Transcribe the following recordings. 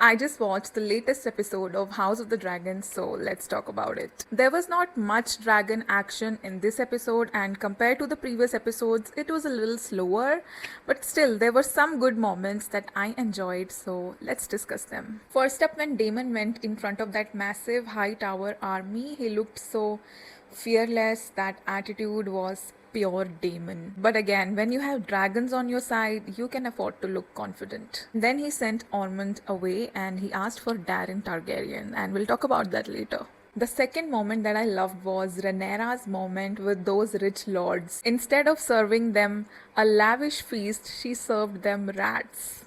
I just watched the latest episode of House of the Dragon, so let's talk about it. There was not much dragon action in this episode, and compared to the previous episodes, it was a little slower, but still, there were some good moments that I enjoyed, so let's discuss them. First up, when Daemon went in front of that massive high tower army, he looked so fearless. That attitude was pure Daemon. But again, when you have dragons on your side, you can afford to look confident. Then he sent Ormond away and he asked for Daeron Targaryen, and we'll talk about that later. The second moment that I loved was Rhaenyra's moment with those rich lords. Instead of serving them a lavish feast, she served them rats,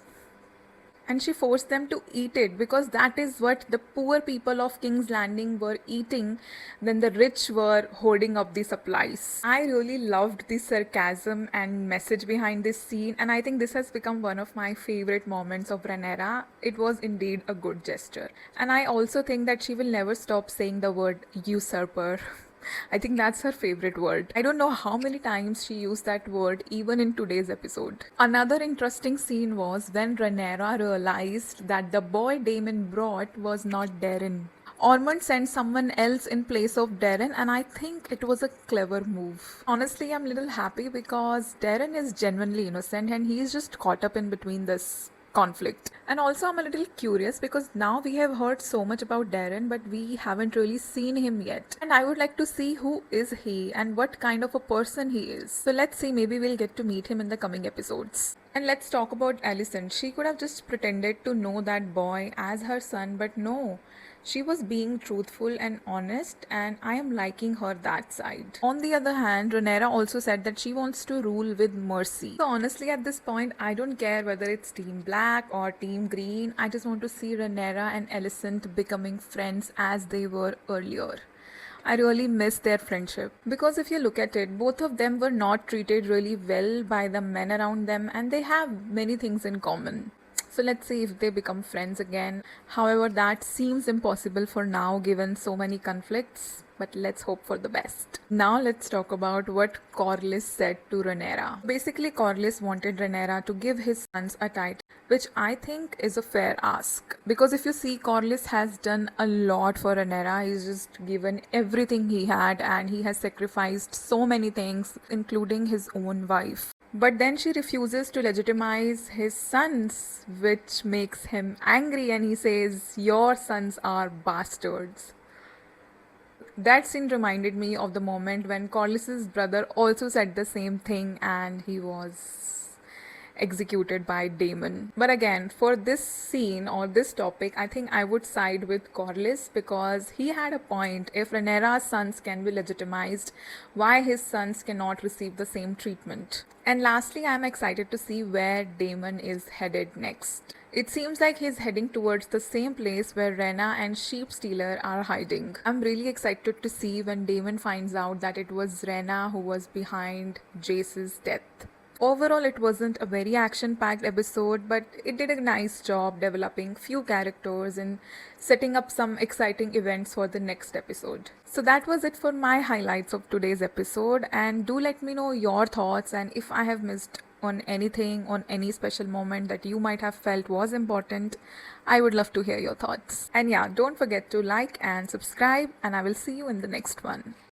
and she forced them to eat it because that is what the poor people of King's Landing were eating when the rich were hoarding up the supplies. I really loved the sarcasm and message behind this scene, and I think this has become one of my favorite moments of Rhaenyra. It was indeed a good gesture, and I also think that she will never stop saying the word usurper. I think that's her favorite word. I don't know how many times she used that word even in today's episode. Another interesting scene was when Rhaenyra realized that the boy Daemon brought was not Daeron. Ormond sent someone else in place of Daeron, and I think it was a clever move. Honestly, I'm a little happy because Daeron is genuinely innocent and he's just caught up in between this conflict. And also, I'm a little curious because now we have heard so much about Darren, but we haven't really seen him yet. And I would like to see who is he and what kind of a person he is. So let's see, maybe we'll get to meet him in the coming episodes. And let's talk about Alicent. She could have just pretended to know that boy as her son, but no. She was being truthful and honest, and I am liking her that side. On the other hand, Rhaenyra also said that she wants to rule with mercy. So honestly, at this point, I don't care whether it's Team Black or Team Green. I just want to see Rhaenyra and Alicent becoming friends as they were earlier. I really miss their friendship because if you look at it, both of them were not treated really well by the men around them, and they have many things in common. So let's see if they become friends again. However, that seems impossible for now given so many conflicts, but let's hope for the best. Now let's talk about what Corlys said to Rhaenyra. Basically, Corlys wanted Rhaenyra to give his sons a title, which I think is a fair ask. Because if you see, Corlys has done a lot for Rhaenyra. He's just given everything he had and he has sacrificed so many things, including his own wife. But then she refuses to legitimize his sons, which makes him angry, and he says, "Your sons are bastards." That scene reminded me of the moment when Corlys's brother also said the same thing and he was executed by Daemon. But again, for this scene or this topic, I think I would side with Corlys because he had a point. If Rhaenyra's sons can be legitimized, why his sons cannot receive the same treatment? And lastly, I'm excited to see where Daemon is headed next. It seems like he's heading towards the same place where Rhaena and Sheep Stealer are hiding. I'm really excited to see when Daemon finds out that it was Rhaena who was behind Jace's death. Overall, it wasn't a very action-packed episode, but it did a nice job developing few characters and setting up some exciting events for the next episode. So that was it for my highlights of today's episode, and do let me know your thoughts and if I have missed on anything, on any special moment that you might have felt was important. I would love to hear your thoughts. And yeah, don't forget to like and subscribe, and I will see you in the next one.